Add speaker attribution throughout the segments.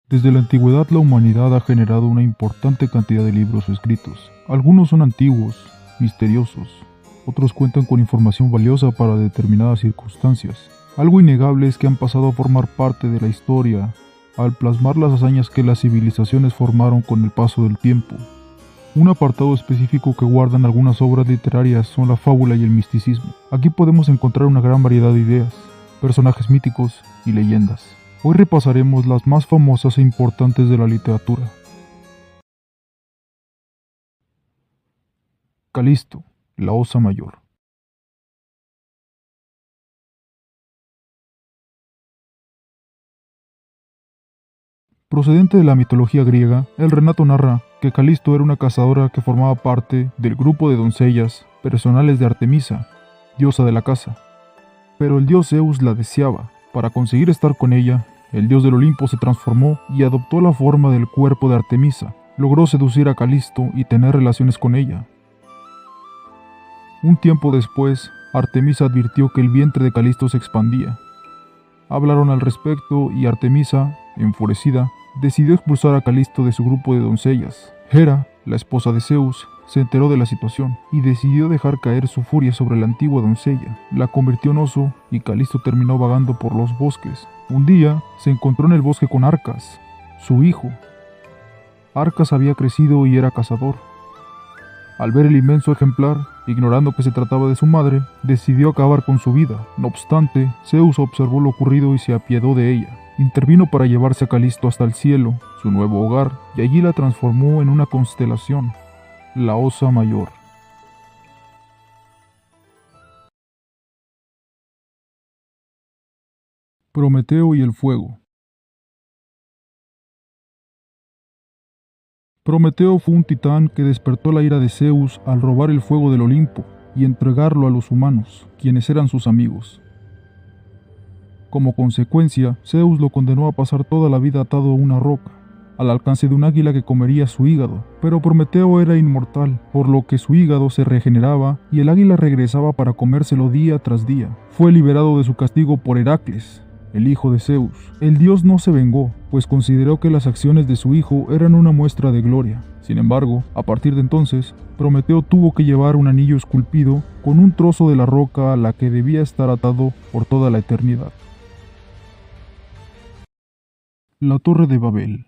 Speaker 1: Desde la antigüedad la humanidad ha generado una importante cantidad de libros o escritos. Algunos son antiguos, misteriosos, otros cuentan con información valiosa para determinadas circunstancias. Algo innegable es que han pasado a formar parte de la historia al plasmar las hazañas que las civilizaciones formaron con el paso del tiempo. Un apartado específico que guardan algunas obras literarias son la fábula y el misticismo. Aquí podemos encontrar una gran variedad de ideas, personajes míticos y leyendas. Hoy repasaremos las más famosas e importantes de la literatura. Calisto, la Osa Mayor. Procedente de la mitología griega, el relato narra que Calisto era una cazadora que formaba parte del grupo de doncellas personales de Artemisa, diosa de la caza. Pero el dios Zeus la deseaba. Para conseguir estar con ella, el dios del Olimpo se transformó y adoptó la forma del cuerpo de Artemisa. Logró seducir a Calisto y tener relaciones con ella. Un tiempo después, Artemisa advirtió que el vientre de Calisto se expandía. Hablaron al respecto y Artemisa, enfurecida, decidió expulsar a Calisto de su grupo de doncellas. Hera, la esposa de Zeus, se enteró de la situación y decidió dejar caer su furia sobre la antigua doncella. La convirtió en oso y Calisto terminó vagando por los bosques. Un día se encontró en el bosque con Arcas, su hijo. Arcas había crecido y era cazador. Al ver el inmenso ejemplar, ignorando que se trataba de su madre, decidió acabar con su vida. No obstante, Zeus observó lo ocurrido y se apiadó de ella. Intervino para llevarse a Calisto hasta el cielo, su nuevo hogar, y allí la transformó en una constelación, la Osa Mayor. Prometeo y el fuego. Prometeo fue un titán que despertó la ira de Zeus al robar el fuego del Olimpo y entregarlo a los humanos, quienes eran sus amigos. Como consecuencia, Zeus lo condenó a pasar toda la vida atado a una roca, al alcance de un águila que comería su hígado, pero Prometeo era inmortal, por lo que su hígado se regeneraba y el águila regresaba para comérselo día tras día. Fue liberado de su castigo por Heracles, el hijo de Zeus. El dios no se vengó, pues consideró que las acciones de su hijo eran una muestra de gloria. Sin embargo, a partir de entonces, Prometeo tuvo que llevar un anillo esculpido con un trozo de la roca a la que debía estar atado por toda la eternidad. La Torre de Babel.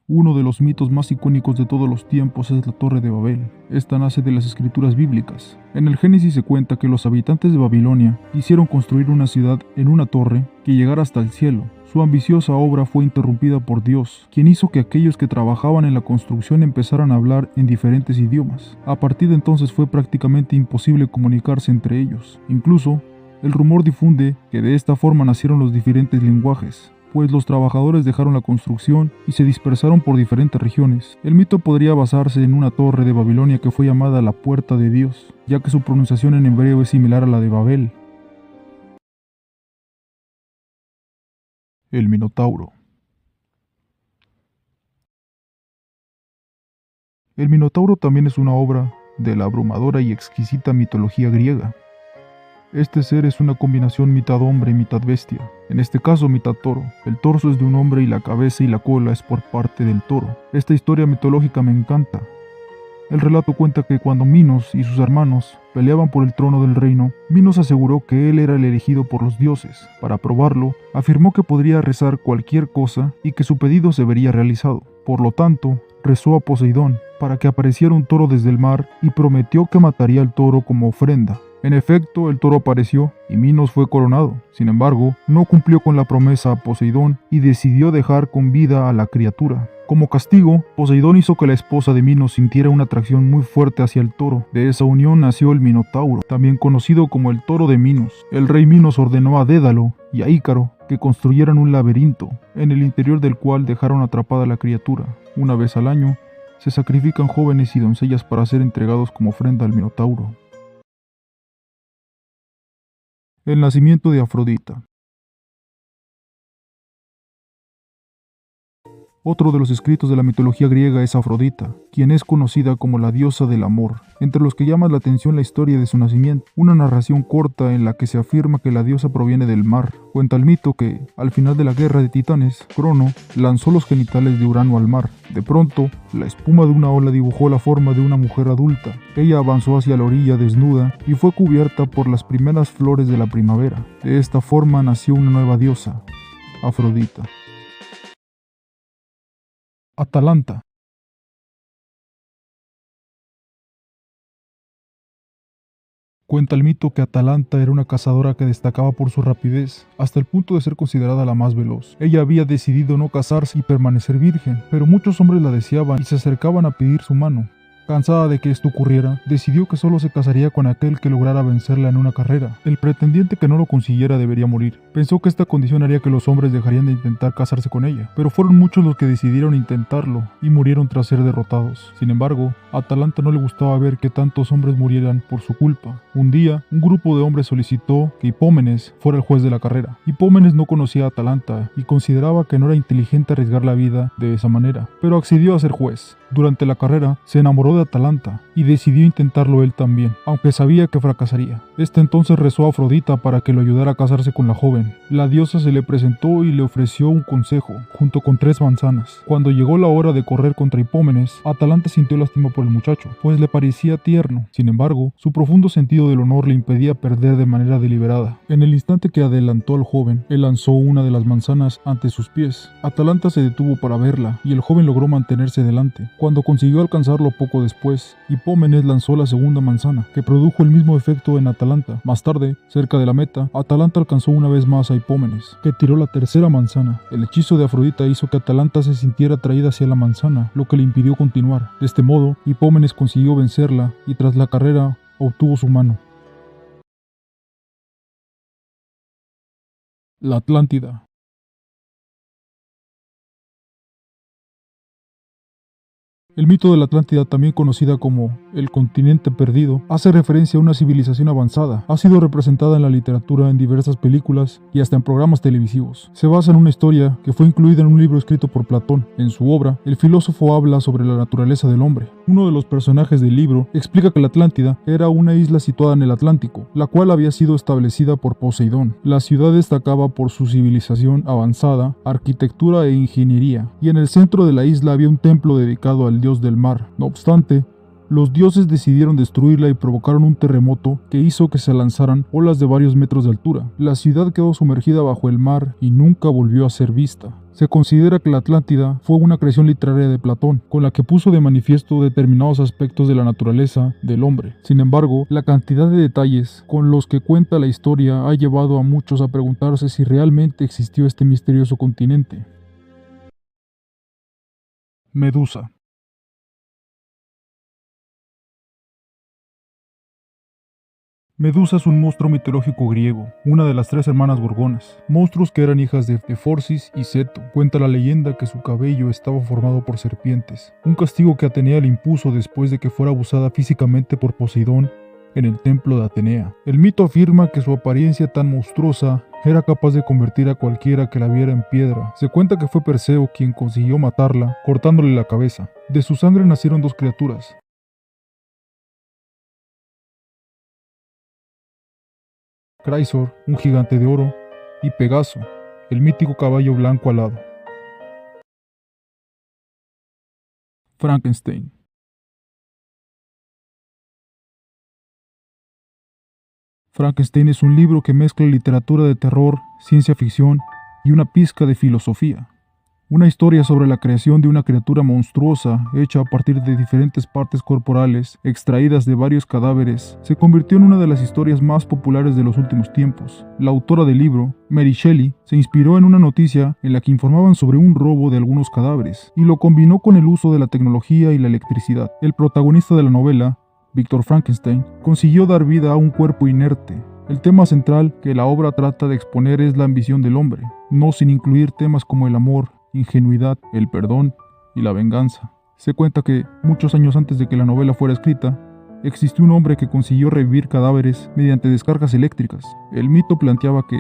Speaker 1: Uno de los mitos más icónicos de todos los tiempos es la Torre de Babel. Esta nace de las escrituras bíblicas. En el Génesis se cuenta que los habitantes de Babilonia quisieron construir una ciudad en una torre que llegara hasta el cielo. Su ambiciosa obra fue interrumpida por Dios, quien hizo que aquellos que trabajaban en la construcción empezaran a hablar en diferentes idiomas. A partir de entonces fue prácticamente imposible comunicarse entre ellos. Incluso, el rumor difunde que de esta forma nacieron los diferentes lenguajes, pues los trabajadores dejaron la construcción y se dispersaron por diferentes regiones. El mito podría basarse en una torre de Babilonia que fue llamada la Puerta de Dios, ya que su pronunciación en hebreo es similar a la de Babel. El Minotauro. El Minotauro también es una obra de la abrumadora y exquisita mitología griega. Este ser es una combinación mitad hombre y mitad bestia, en este caso mitad toro. El torso es de un hombre y la cabeza y la cola es por parte del toro. Esta historia mitológica me encanta. El relato cuenta que cuando Minos y sus hermanos peleaban por el trono del reino, Minos aseguró que él era el elegido por los dioses. Para probarlo, afirmó que podría rezar cualquier cosa y que su pedido se vería realizado. Por lo tanto, rezó a Poseidón para que apareciera un toro desde el mar y prometió que mataría al toro como ofrenda. En efecto, el toro apareció y Minos fue coronado. Sin embargo, no cumplió con la promesa a Poseidón y decidió dejar con vida a la criatura. Como castigo, Poseidón hizo que la esposa de Minos sintiera una atracción muy fuerte hacia el toro. De esa unión nació el Minotauro, también conocido como el toro de Minos. El rey Minos ordenó a Dédalo y a Ícaro que construyeran un laberinto, en el interior del cual dejaron atrapada a la criatura. Una vez al año, se sacrifican jóvenes y doncellas para ser entregados como ofrenda al Minotauro. El nacimiento de Afrodita. Otro de los escritos de la mitología griega es Afrodita, quien es conocida como la diosa del amor. Entre los que llama la atención la historia de su nacimiento, una narración corta en la que se afirma que la diosa proviene del mar. Cuenta el mito que, al final de la guerra de Titanes, Crono lanzó los genitales de Urano al mar. De pronto, la espuma de una ola dibujó la forma de una mujer adulta. Ella avanzó hacia la orilla desnuda y fue cubierta por las primeras flores de la primavera. De esta forma nació una nueva diosa, Afrodita. Atalanta. Cuenta el mito que Atalanta era una cazadora que destacaba por su rapidez, hasta el punto de ser considerada la más veloz. Ella había decidido no casarse y permanecer virgen, pero muchos hombres la deseaban y se acercaban a pedir su mano. Cansada de que esto ocurriera, decidió que solo se casaría con aquel que lograra vencerla en una carrera. El pretendiente que no lo consiguiera debería morir. Pensó que esta condición haría que los hombres dejarían de intentar casarse con ella, pero fueron muchos los que decidieron intentarlo y murieron tras ser derrotados. Sin embargo, a Atalanta no le gustaba ver que tantos hombres murieran por su culpa. Un día, un grupo de hombres solicitó que Hipómenes fuera el juez de la carrera. Hipómenes no conocía a Atalanta y consideraba que no era inteligente arriesgar la vida de esa manera, pero accedió a ser juez. Durante la carrera, se enamoró de Atalanta y decidió intentarlo él también, aunque sabía que fracasaría. Este entonces rezó a Afrodita para que lo ayudara a casarse con la joven. La diosa se le presentó y le ofreció un consejo, junto con 3 manzanas. Cuando llegó la hora de correr contra Hipómenes, Atalanta sintió lástima por el muchacho, pues le parecía tierno. Sin embargo, su profundo sentido del honor le impedía perder de manera deliberada. En el instante que adelantó al joven, él lanzó una de las manzanas ante sus pies. Atalanta se detuvo para verla, y el joven logró mantenerse delante. Cuando consiguió alcanzarlo poco después, Hipómenes lanzó la segunda manzana, que produjo el mismo efecto en Atalanta. Más tarde, cerca de la meta, Atalanta alcanzó una vez más a Hipómenes, que tiró la tercera manzana. El hechizo de Afrodita hizo que Atalanta se sintiera atraída hacia la manzana, lo que le impidió continuar. De este modo, Hipómenes consiguió vencerla y tras la carrera obtuvo su mano. La Atlántida. El mito de la Atlántida, también conocida como el continente perdido, hace referencia a una civilización avanzada. Ha sido representada en la literatura, en diversas películas y hasta en programas televisivos. Se basa en una historia que fue incluida en un libro escrito por Platón. En su obra, el filósofo habla sobre la naturaleza del hombre. Uno de los personajes del libro explica que la Atlántida era una isla situada en el Atlántico, la cual había sido establecida por Poseidón. La ciudad destacaba por su civilización avanzada, arquitectura e ingeniería, y en el centro de la isla había un templo dedicado al dios del mar. No obstante, los dioses decidieron destruirla y provocaron un terremoto que hizo que se lanzaran olas de varios metros de altura. La ciudad quedó sumergida bajo el mar y nunca volvió a ser vista. Se considera que la Atlántida fue una creación literaria de Platón, con la que puso de manifiesto determinados aspectos de la naturaleza del hombre. Sin embargo, la cantidad de detalles con los que cuenta la historia ha llevado a muchos a preguntarse si realmente existió este misterioso continente. Medusa. Medusa es un monstruo mitológico griego, una de las 3 hermanas gorgonas, monstruos que eran hijas de Forcis y Ceto. Cuenta la leyenda que su cabello estaba formado por serpientes, un castigo que Atenea le impuso después de que fuera abusada físicamente por Poseidón en el templo de Atenea. El mito afirma que su apariencia tan monstruosa era capaz de convertir a cualquiera que la viera en piedra. Se cuenta que fue Perseo quien consiguió matarla, cortándole la cabeza. De su sangre nacieron 2 criaturas: Chrysaor, un gigante de oro, y Pegaso, el mítico caballo blanco alado. Frankenstein. Frankenstein es un libro que mezcla literatura de terror, ciencia ficción y una pizca de filosofía. Una historia sobre la creación de una criatura monstruosa hecha a partir de diferentes partes corporales extraídas de varios cadáveres se convirtió en una de las historias más populares de los últimos tiempos. La autora del libro, Mary Shelley, se inspiró en una noticia en la que informaban sobre un robo de algunos cadáveres y lo combinó con el uso de la tecnología y la electricidad. El protagonista de la novela, Víctor Frankenstein, consiguió dar vida a un cuerpo inerte. El tema central que la obra trata de exponer es la ambición del hombre, no sin incluir temas como el amor, ingenuidad, el perdón y la venganza. Se cuenta que, muchos años antes de que la novela fuera escrita, existió un hombre que consiguió revivir cadáveres mediante descargas eléctricas. El mito planteaba que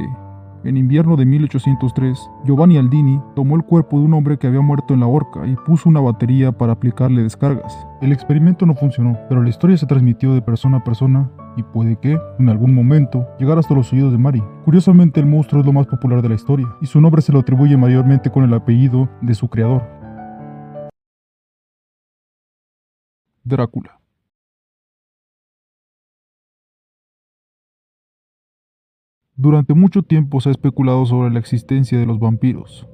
Speaker 1: En invierno de 1803, Giovanni Aldini tomó el cuerpo de un hombre que había muerto en la horca y puso una batería para aplicarle descargas. El experimento no funcionó, pero la historia se transmitió de persona a persona y puede que, en algún momento, llegara hasta los oídos de Mary. Curiosamente, el monstruo es lo más popular de la historia, y su nombre se lo atribuye mayormente con el apellido de su creador, Drácula. Durante mucho tiempo se ha especulado sobre la existencia de los vampiros.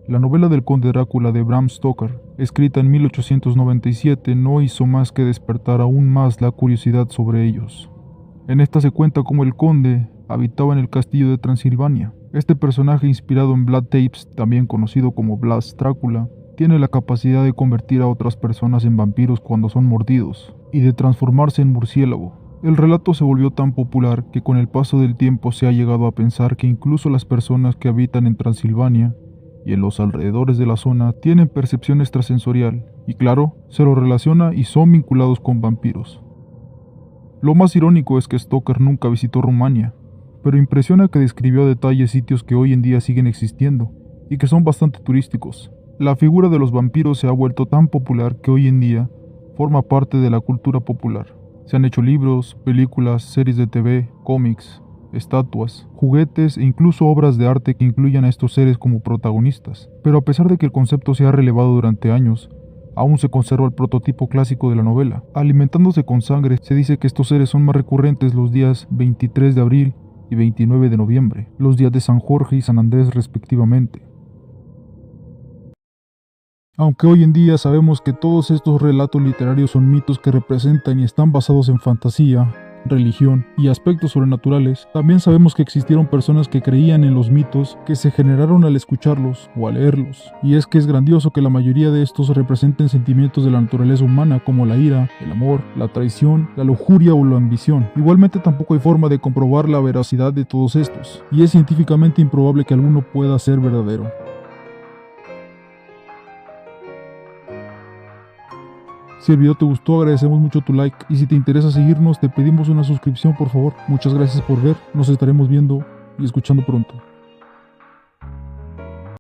Speaker 1: La novela del Conde Drácula de Bram Stoker, escrita en 1897, no hizo más que despertar aún más la curiosidad sobre ellos. En esta se cuenta cómo el conde habitaba en el castillo de Transilvania. Este personaje, inspirado en Vlad Tepes, también conocido como Vlad Drácula, tiene la capacidad de convertir a otras personas en vampiros cuando son mordidos, y de transformarse en murciélago. El relato se volvió tan popular que con el paso del tiempo se ha llegado a pensar que incluso las personas que habitan en Transilvania y en los alrededores de la zona tienen percepción extrasensorial, y claro, se lo relaciona y son vinculados con vampiros. Lo más irónico es que Stoker nunca visitó Rumania, pero impresiona que describió a detalle sitios que hoy en día siguen existiendo y que son bastante turísticos. La figura de los vampiros se ha vuelto tan popular que hoy en día forma parte de la cultura popular. Se han hecho libros, películas, series de TV, cómics, estatuas, juguetes e incluso obras de arte que incluyan a estos seres como protagonistas. Pero a pesar de que el concepto se ha relevado durante años, aún se conserva el prototipo clásico de la novela. Alimentándose con sangre, se dice que estos seres son más recurrentes los días 23 de abril y 29 de noviembre, los días de San Jorge y San Andrés respectivamente. Aunque hoy en día sabemos que todos estos relatos literarios son mitos que representan y están basados en fantasía, religión y aspectos sobrenaturales, también sabemos que existieron personas que creían en los mitos que se generaron al escucharlos o al leerlos. Y es que es grandioso que la mayoría de estos representen sentimientos de la naturaleza humana como la ira, el amor, la traición, la lujuria o la ambición. Igualmente tampoco hay forma de comprobar la veracidad de todos estos, y es científicamente improbable que alguno pueda ser verdadero. Si el video te gustó, agradecemos mucho tu like, y si te interesa seguirnos, te pedimos una suscripción por favor. Muchas gracias por ver, nos estaremos viendo y escuchando pronto.